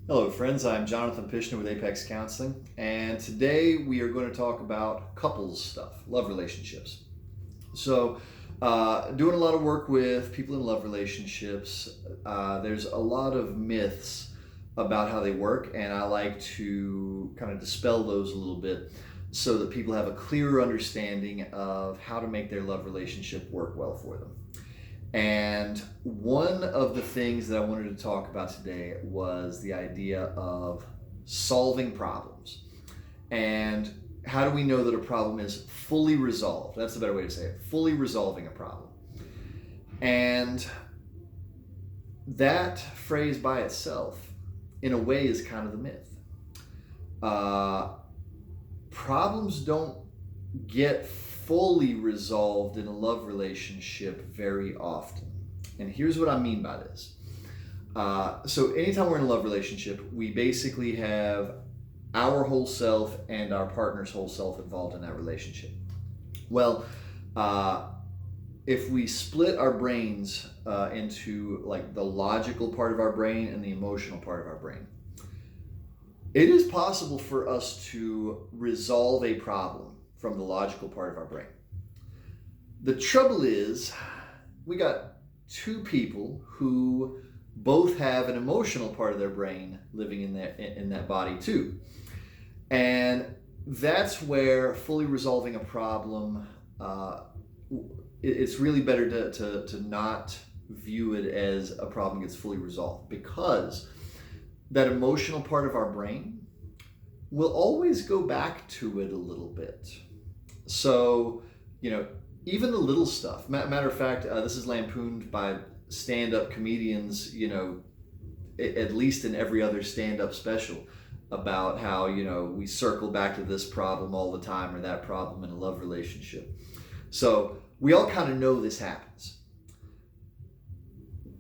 Hello, friends. I'm Jonathan Pishner with Apex Counseling, and today we are going to talk about couples stuff, love relationships. Doing a lot of work with people in love relationships. There's a lot of myths about how they work, and I like to kind of dispel those a little bit so that people have a clearer understanding of how to make their love relationship work well for them. And one of the things that I wanted to talk about today was the idea of solving problems. And how do we know that a problem is fully resolved? That's the better way to say it, fully resolving a problem. And that phrase by itself, in a way, is kind of the myth. Problems don't get fully resolved in a love relationship very often. And here's what I mean by this. So anytime we're in a love relationship, we basically have our whole self and our partner's whole self involved in that relationship. Well, if we split our brains into like the logical part of our brain and the emotional part of our brain, it is possible for us to resolve a problem from the logical part of our brain. The trouble is, we got two people who both have an emotional part of their brain living in that body too. And that's where fully resolving a problem, it's really better to not view it as a problem gets fully resolved, because that emotional part of our brain will always go back to it a little bit. So, even the little stuff. Matter of fact, this is lampooned by stand-up comedians, at least in every other stand-up special, about how, we circle back to this problem all the time or that problem in a love relationship. So we all kind of know this happens.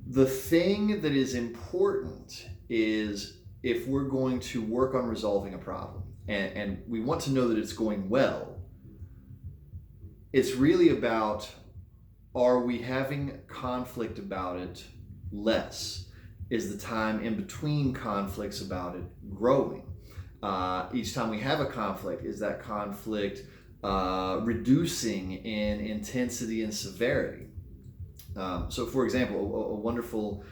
The thing that is important is, if we're going to work on resolving a problem and we want to know that it's going well, it's really about, are we having conflict about it less? Is the time in between conflicts about it growing? Each time we have a conflict, is that conflict reducing in intensity and severity? So for example, a wonderful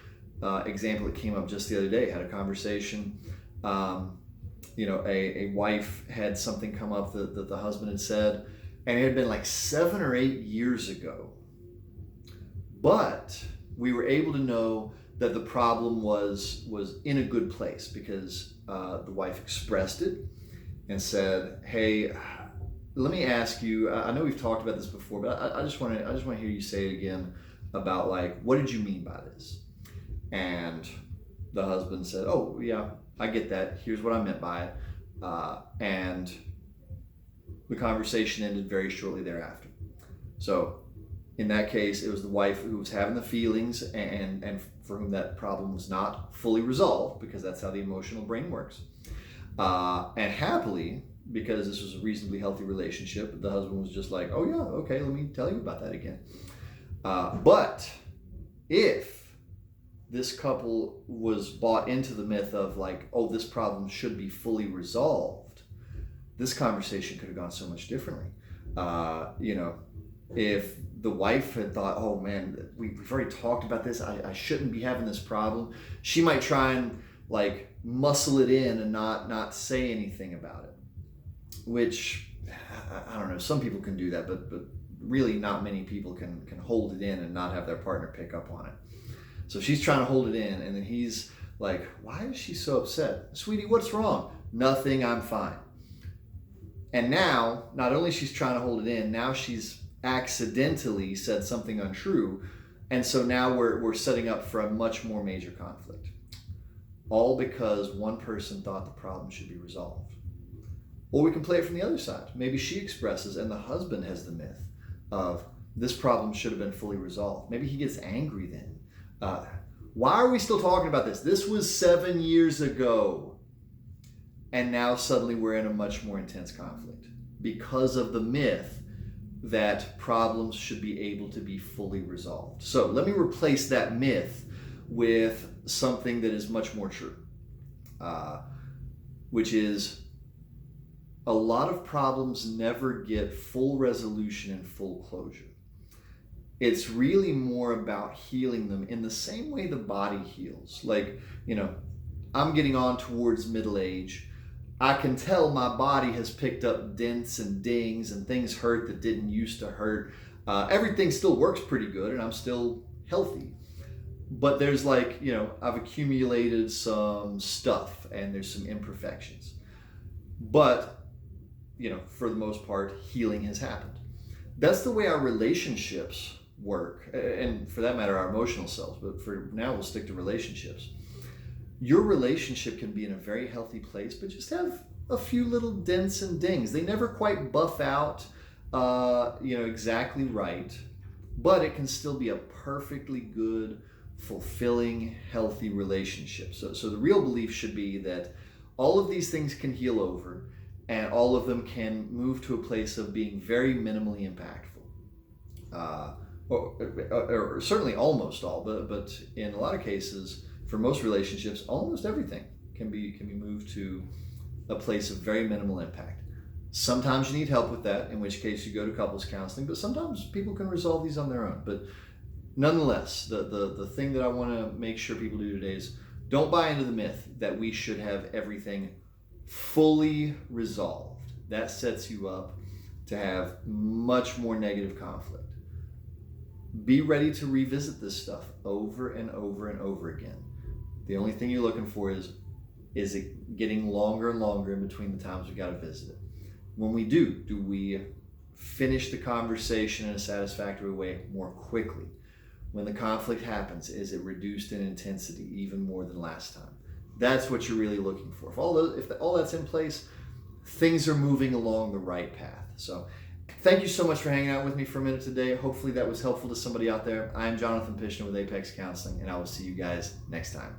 example that came up just the other day, had a conversation. A wife had something come up that the husband had said, and it had been like 7 or 8 years ago. But we were able to know that the problem was in a good place, because the wife expressed it and said, "Hey, let me ask you. I know we've talked about this before, but I just want to hear you say it again about, like, what did you mean by this?" And the husband said, "Oh yeah, I get that. Here's what I meant by it," and the conversation ended very shortly thereafter. So in that case, it was the wife who was having the feelings, and for whom that problem was not fully resolved, because that's how the emotional brain works. And happily, because this was a reasonably healthy relationship, the husband was just like, "Oh yeah, okay, let me tell you about that again." But if this couple was bought into the myth of, like, oh, this problem should be fully resolved, this conversation could have gone so much differently. If the wife had thought, "Oh man, we've already talked about this, I shouldn't be having this problem," she might try and like muscle it in and not say anything about it, which, I don't know, some people can do that, but really not many people can hold it in and not have their partner pick up on it. So she's trying to hold it in, and then he's like, "Why is she so upset? Sweetie, what's wrong?" "Nothing, I'm fine." And now, not only she's trying to hold it in, now she's accidentally said something untrue. And so now we're setting up for a much more major conflict. All because one person thought the problem should be resolved. Or we can play it from the other side. Maybe she expresses, and the husband has the myth of, this problem should have been fully resolved. Maybe he gets angry then. Why are we still talking about this? This was 7 years ago. And now suddenly we're in a much more intense conflict because of the myth that problems should be able to be fully resolved. So let me replace that myth with something that is much more true. uh, which is a lot of problems never get full resolution and full closure. It's really more about healing them in the same way the body heals. Like, I'm getting on towards middle age. I can tell my body has picked up dents and dings and things hurt that didn't used to hurt. Everything still works pretty good and I'm still healthy. But there's I've accumulated some stuff and there's some imperfections. But, for the most part, healing has happened. That's the way our relationships work, and for that matter, our emotional selves. But for now, we'll stick to relationships. Your relationship can be in a very healthy place, but just have a few little dents and dings. They never quite buff out, exactly right, but it can still be a perfectly good, fulfilling, healthy relationship. So the real belief should be that all of these things can heal over, and all of them can move to a place of being very minimally impactful. Or certainly almost all, but in a lot of cases, for most relationships, almost everything can be moved to a place of very minimal impact. Sometimes you need help with that, in which case you go to couples counseling, but sometimes people can resolve these on their own. But nonetheless, the thing that I want to make sure people do today is don't buy into the myth that we should have everything fully resolved. That sets you up to have much more negative conflict. Be ready to revisit this stuff over and over and over again. The only thing you're looking for is it getting longer and longer in between the times we got to visit it. When we do we finish the conversation in a satisfactory way more quickly? When the conflict happens, is it reduced in intensity even more than last time? That's what you're really looking for. If all that's in place, things are moving along the right path. So thank you so much for hanging out with me for a minute today. Hopefully that was helpful to somebody out there. I'm Jonathan Pishner with Apex Counseling, and I will see you guys next time.